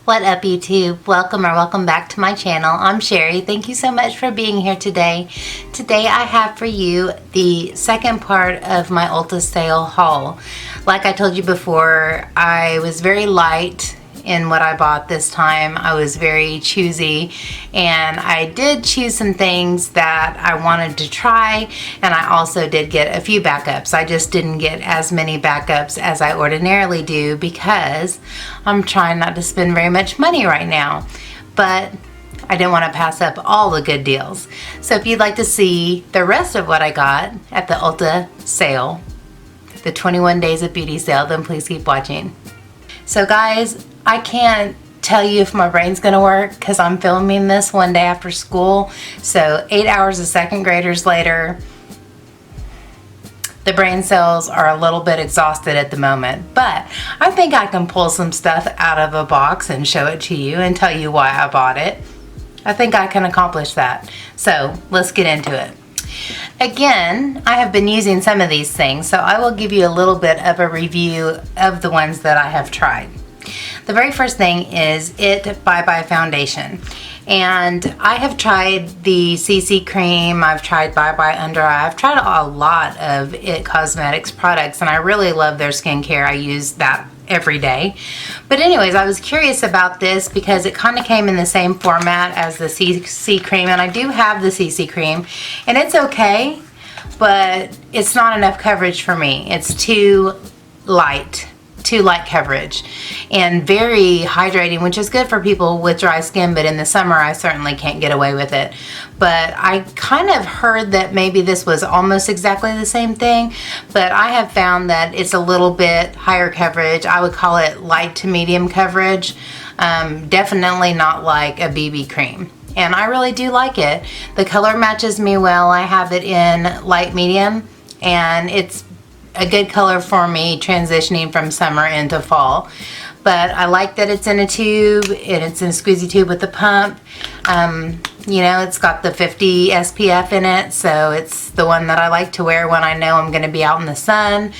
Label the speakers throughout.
Speaker 1: What up, YouTube? Welcome back to my channel. I'm Sherry. Thank you so much for being here today. Today I have for you the second part of my Ulta sale haul. Like I told you before, I was very light in what I bought this time. I was very choosy, and I did choose some things that I wanted to try, and I also did get a few backups. I just didn't get as many backups as I ordinarily do because I'm trying not to spend very much money right now, but I didn't want to pass up all the good deals. So if you'd like to see the rest of what I got at the Ulta sale, the 21 days of beauty sale, then please keep watching. So guys, I can't tell you if my brain's gonna work because I'm filming this one day after school. So 8 hours of second graders later, the brain cells are a little bit exhausted at the moment, but I think I can pull some stuff out of a box and show it to you and tell you why I bought it. I think I can accomplish that. So let's get into it. Again, I have been using some of these things, so I will give you a little bit of a review of the ones that I have tried. The very first thing is IT Bye Bye Foundation. And I have tried the CC Cream, I've tried Bye Bye Under Eye, I've tried a lot of IT Cosmetics products, and I really love their skincare. I use that every day. But anyways, I was curious about this because it kind of came in the same format as the CC Cream, and I do have the CC Cream, and it's okay, but it's not enough coverage for me. It's too light coverage and very hydrating, which is good for people with dry skin, but in the summer I certainly can't get away with it. But I kind of heard that maybe this was almost exactly the same thing, but I have found that it's a little bit higher coverage. I would call it light to medium coverage. Definitely not like a BB cream, and I really do like it. The color matches me well. I have it in light medium, and it's a good color for me transitioning from summer into fall. But I like that it's in a tube, and it's in a squeezy tube with the pump. You know, it's got the 50 SPF in it, so it's the one that I like to wear when I know I'm going to be out in the sun,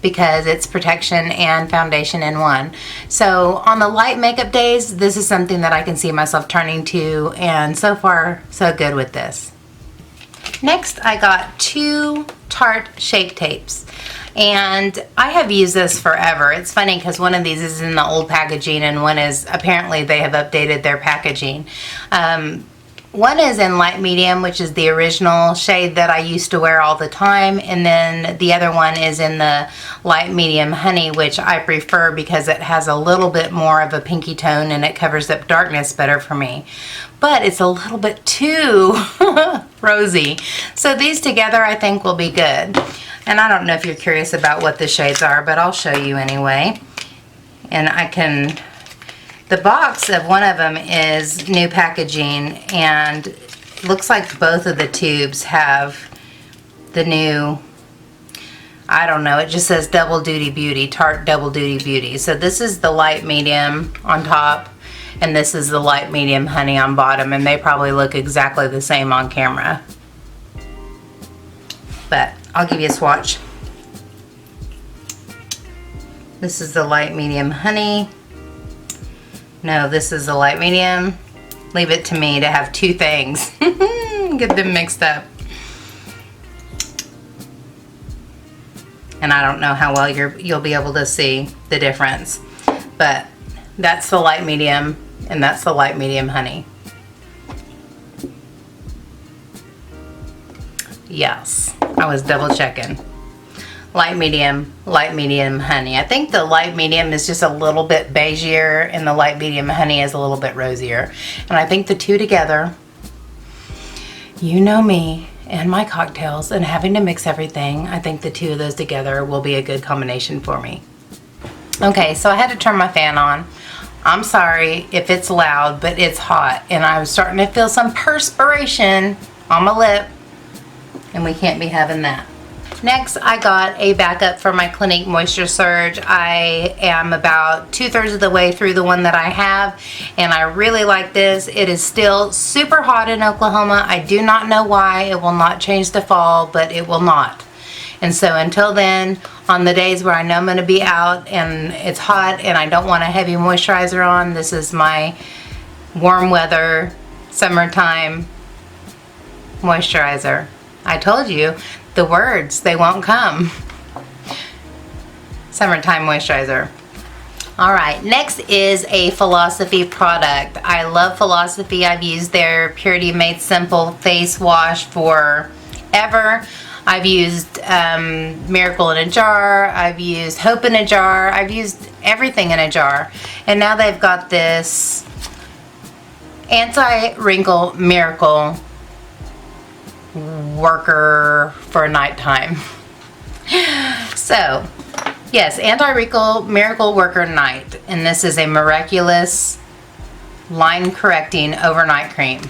Speaker 1: because it's protection and foundation in one. So on the light makeup days, this is something that I can see myself turning to, and so far so good with this. Next, I got 2 Tarte Shake Tapes, and I have used this forever. It's funny because one of these is in the old packaging, and one is, apparently they have updated their packaging. One is in light medium, which is the original shade that I used to wear all the time, and then the other one is in the light medium honey, which I prefer because it has a little bit more of a pinky tone and it covers up darkness better for me. But it's a little bit too rosy. So these together I think will be good. And I don't know if you're curious about what the shades are, but I'll show you anyway. And I can... The box of one of them is new packaging, and it looks like both of the tubes have the new, I don't know, it just says Double Duty Beauty, Tarte Double Duty Beauty. So this is the light medium on top, and this is the light medium honey on bottom, and they probably look exactly the same on camera. But I'll give you a swatch. This is the light medium honey. No, this is the light medium. Leave it to me to have 2 things. Get them mixed up. And I don't know how well you'll be able to see the difference. But that's the light medium, and that's the light medium honey. Yes, I was double checking. Light medium honey. I think the light medium is just a little bit beigier, and the light medium honey is a little bit rosier. And I think the 2 together, you know me and my cocktails and having to mix everything, I think the 2 of those together will be a good combination for me. Okay, so I had to turn my fan on. I'm sorry if it's loud, but it's hot, and I'm starting to feel some perspiration on my lip, and we can't be having that. Next, I got a backup for my Clinique Moisture Surge. I am about 2/3 of the way through the one that I have, and I really like this. It is still super hot in Oklahoma. I do not know why. It will not change to fall, but it will not. And so until then, on the days where I know I'm going to be out and it's hot and I don't want a heavy moisturizer on, this is my warm weather, summertime moisturizer. I told you, the words, they won't come. Summertime moisturizer. Alright, next is a Philosophy product. I love Philosophy. I've used their Purity Made Simple face wash forever. I've used Miracle in a jar. I've used Hope in a jar. I've used everything in a jar. And now they've got this Anti-Wrinkle Miracle Worker for nighttime. So, yes, Anti-Wrinkle Miracle Worker Night. And this is a miraculous line correcting overnight cream.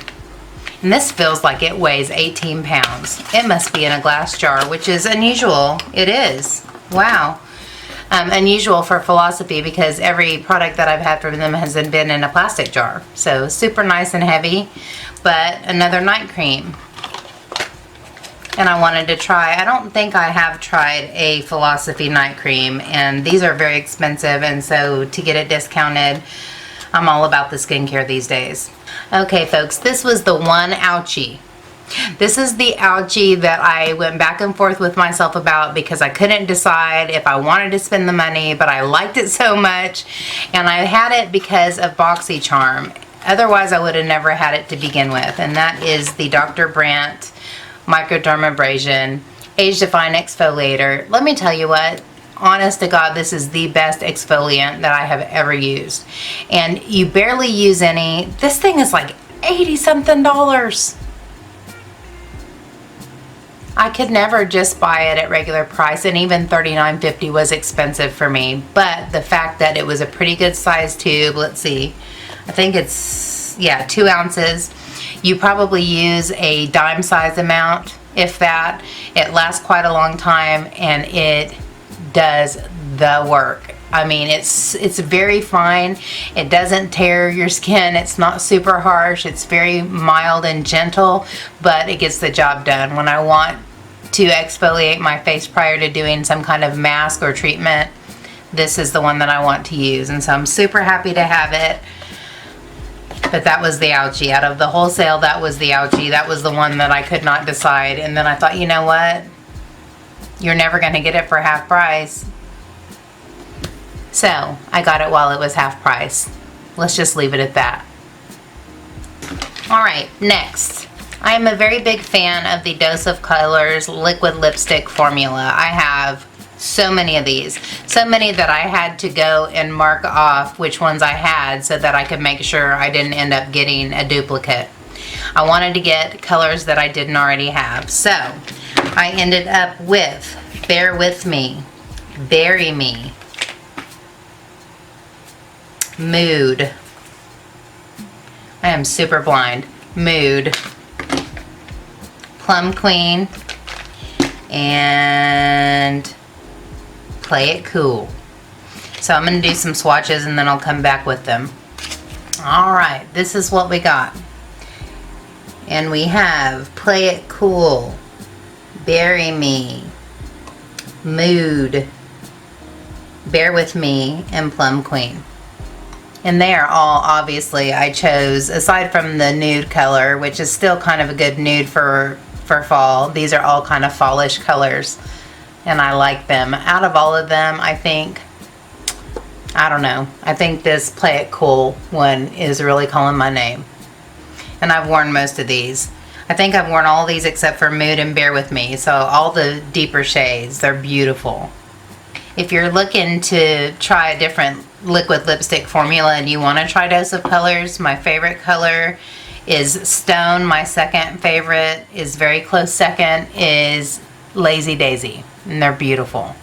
Speaker 1: And this feels like it weighs 18 pounds. It must be in a glass jar, which is unusual. It is. Wow. Unusual for Philosophy because every product that I've had from them has been in a plastic jar. So super nice and heavy, but another night cream. And I wanted to try, I don't think I have tried a Philosophy night cream, and these are very expensive, and so to get it discounted, I'm all about the skincare these days. Okay folks, this was the one ouchie. This is the ouchie that I went back and forth with myself about because I couldn't decide if I wanted to spend the money, but I liked it so much, and I had it because of BoxyCharm. Otherwise I would have never had it to begin with, and that is the Dr. Brandt Microdermabrasion Age Defying Exfoliator. Let me tell you what, honest to God, this is the best exfoliant that I have ever used. And you barely use any. This thing is like $80 something. I could never just buy it at regular price, and even $39.50 was expensive for me. But the fact that it was a pretty good size tube, let's see, I think it's, yeah, 2 ounces. You probably use a dime size amount, if that. It lasts quite a long time, and it does the work. I mean, it's very fine. It doesn't tear your skin. It's not super harsh. It's very mild and gentle, but it gets the job done. When I want to exfoliate my face prior to doing some kind of mask or treatment, this is the one that I want to use, and so I'm super happy to have it. But that was the ouchie. Out of the wholesale, that was the ouchie. That was the one that I could not decide. And then I thought, you know what? You're never going to get it for half price. So I got it while it was half price. Let's just leave it at that. Alright, next. I am a very big fan of the Dose of Colors liquid lipstick formula. I have so many of these. So many that I had to go and mark off which ones I had so that I could make sure I didn't end up getting a duplicate. I wanted to get colors that I didn't already have. So I ended up with Bear With Me, Bury Me, Mood. I am super blind. Mood, Plum Queen, and Play It Cool. So I'm going to do some swatches and then I'll come back with them. Alright, this is what we got. And we have Play It Cool, Bury Me, Mood, Bear With Me, and Plum Queen. And they are all, obviously, I chose, aside from the nude color, which is still kind of a good nude for fall, these are all kind of fallish colors. And I like them. Out of all of them, I think, I don't know, I think this Play It Cool one is really calling my name. And I've worn most of these. I think I've worn all these except for Mood and Bear With Me. So all the deeper shades, they're beautiful. If you're looking to try a different liquid lipstick formula and you want to try Dose of Colors, my favorite color is Stone. My second favorite is very close second is Lazy Daisy. And they're beautiful.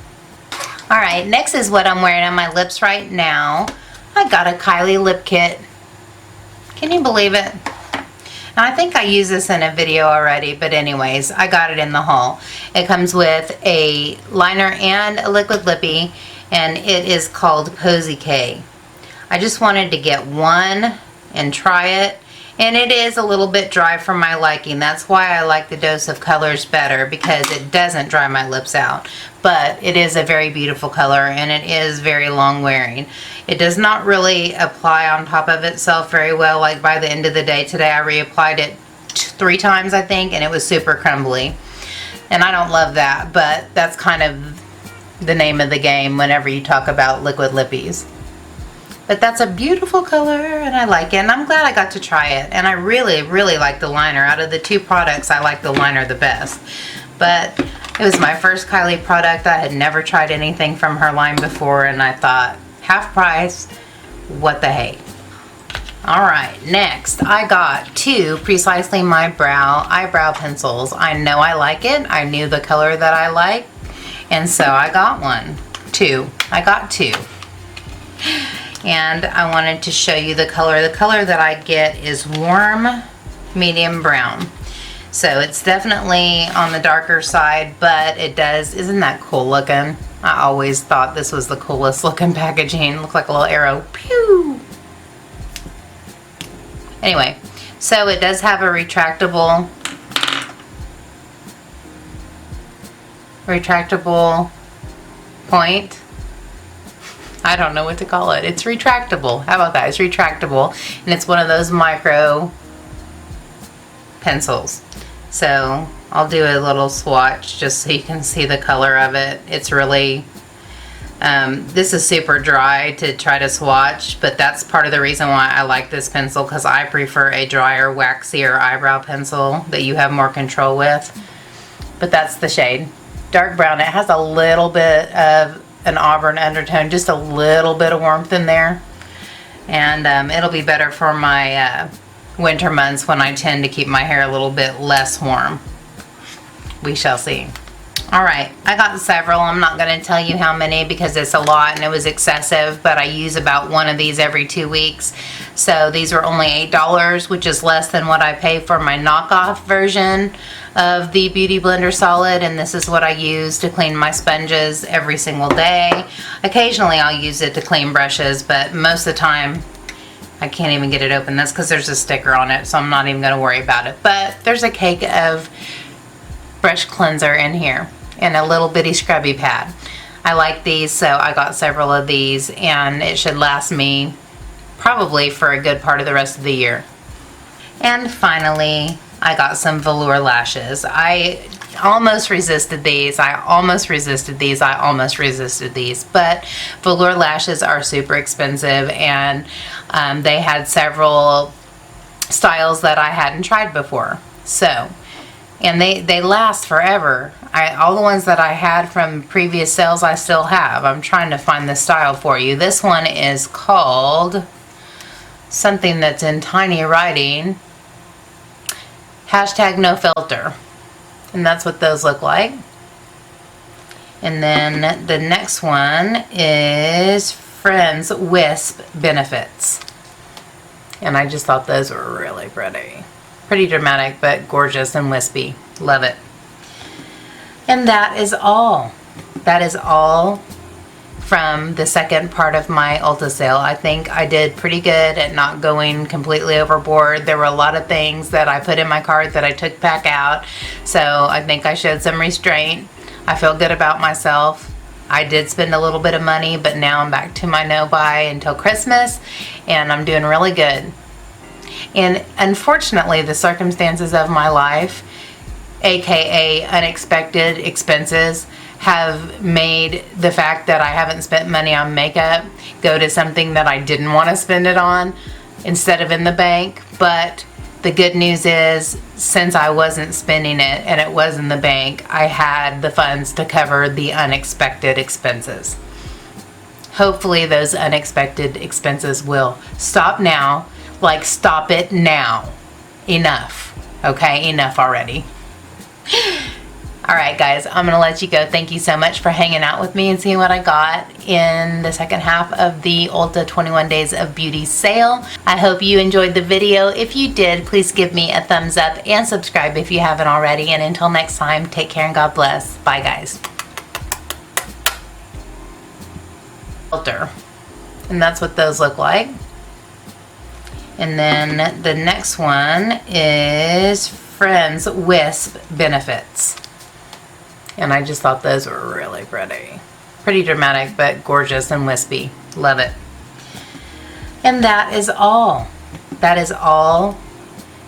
Speaker 1: Alright, next is what I'm wearing on my lips right now. I got a Kylie Lip Kit. Can you believe it? Now, I think I used this in a video already, but anyways, I got it in the haul. It comes with a liner and a liquid lippy, and it is called Posy K. I just wanted to get one and try it, And it is a little bit dry for my liking. That's why I like the Dose of Colors better, because it doesn't dry my lips out. But it is a very beautiful color, and it is very long wearing. It does not really apply on top of itself very well. Like by the end of the day today, I reapplied it 3 times, I think, and it was super crumbly. And I don't love that, but that's kind of the name of the game whenever you talk about liquid lippies. But that's a beautiful color, and I like it, and I'm glad I got to try it. And I really, really like the liner. Out of the 2 products, I like the liner the best. But it was my first Kylie product. I had never tried anything from her line before, and I thought, half price, what the hey. Alright, next I got 2 Precisely My Brow eyebrow pencils. I know I like it. I knew the color that I like, and so I got I got 2. And I wanted to show you the color. The color that I get is warm medium brown. So it's definitely on the darker side, but it does, isn't that cool looking? I always thought this was the coolest looking packaging. Looked like a little arrow. Pew! Anyway, so it does have a retractable point. I don't know what to call it. It's retractable. How about that? It's retractable, and it's one of those micro pencils. So I'll do a little swatch just so you can see the color of it. It's really, this is super dry to try to swatch, but that's part of the reason why I like this pencil, because I prefer a drier, waxier eyebrow pencil that you have more control with. But that's the shade. Dark brown. It has a little bit of an auburn undertone, just a little bit of warmth in there, and it'll be better for my winter months when I tend to keep my hair a little bit less warm. We shall see. Alright, I got several. I'm not going to tell you how many because it's a lot and it was excessive, but I use about one of these every 2 weeks. So these were only $8, which is less than what I pay for my knockoff version of the Beauty Blender Solid, and this is what I use to clean my sponges every single day. Occasionally I'll use it to clean brushes, but most of the time I can't even get it open. That's because there's a sticker on it, so I'm not even going to worry about it. But there's a cake of brush cleanser in here and a little bitty scrubby pad. I like these, so I got several of these, and it should last me probably for a good part of the rest of the year. And finally, I got some velour lashes. I almost resisted these. But velour lashes are super expensive, and they had several styles that I hadn't tried before. So, and they last forever. All the ones that I had from previous sales I still have. I'm trying to find the style for you. This one is called something that's in tiny writing. #NoFilter. And that's what those look like. And then the next one is Friends Wisp Benefits. And I just thought those were really pretty. Pretty dramatic, but gorgeous and wispy. Love it. And that is all. That is all from the second part of my Ulta sale. I think I did pretty good at not going completely overboard. There were a lot of things that I put in my cart that I took back out. So I think I showed some restraint. I feel good about myself. I did spend a little bit of money, but now I'm back to my no buy until Christmas, and I'm doing really good. And unfortunately, the circumstances of my life, aka unexpected expenses, have made the fact that I haven't spent money on makeup go to something that I didn't want to spend it on instead of in the bank. But the good news is, since I wasn't spending it and it was in the bank, I had the funds to cover the unexpected expenses. Hopefully those unexpected expenses will stop now. Like, stop it now. Enough. Okay, enough already. Alright guys, I'm going to let you go. Thank you so much for hanging out with me and seeing what I got in the second half of the Ulta 21 Days of Beauty sale. I hope you enjoyed the video. If you did, please give me a thumbs up and subscribe if you haven't already. And until next time, take care and God bless. Bye guys. Filter. And that's what those look like. And then the next one is Friends Wisp Benefits. And I just thought those were really pretty. Pretty dramatic, but gorgeous and wispy. Love it. And that is all. That is all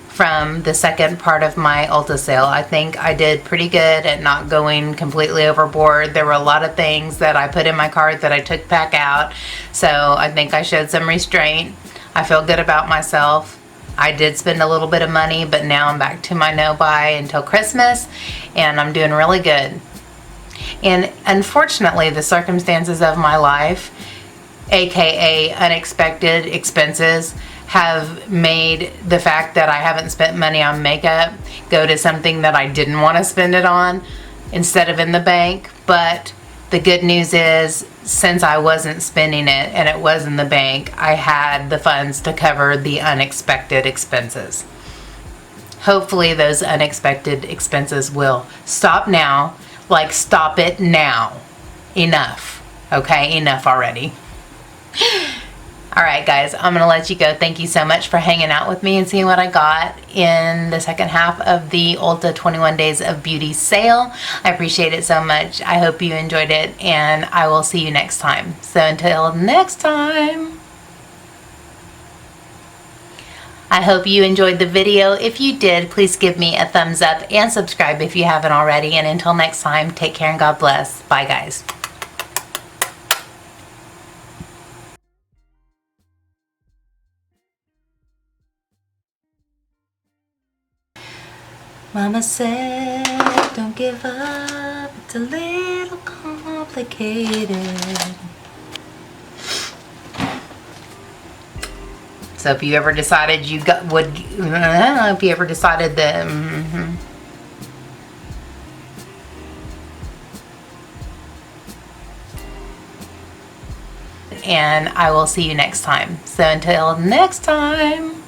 Speaker 1: from the second part of my Ulta sale. I think I did pretty good at not going completely overboard. There were a lot of things that I put in my cart that I took back out. So I think I showed some restraint. I feel good about myself. I did spend a little bit of money, but now I'm back to my no buy until Christmas, and I'm doing really good. And unfortunately, the circumstances of my life, aka unexpected expenses, have made the fact that I haven't spent money on makeup go to something that I didn't want to spend it on instead of in the bank. But the good news is, since I wasn't spending it and it was in the bank, I had the funds to cover the unexpected expenses. Hopefully those unexpected expenses will stop now. Like, stop it now. Enough. Okay, enough already. Alright guys, I'm going to let you go. Thank you so much for hanging out with me and seeing what I got in the second half of the Ulta 21 Days of Beauty sale. I appreciate it so much. I hope you enjoyed it, and I will see you next time. So until next time, I hope you enjoyed the video. If you did, please give me a thumbs up and subscribe if you haven't already. And until next time, take care and God bless. Bye guys. Mama said, don't give up, it's a little complicated. So if you ever decided you if you ever decided that, and I will see you next time. So until next time.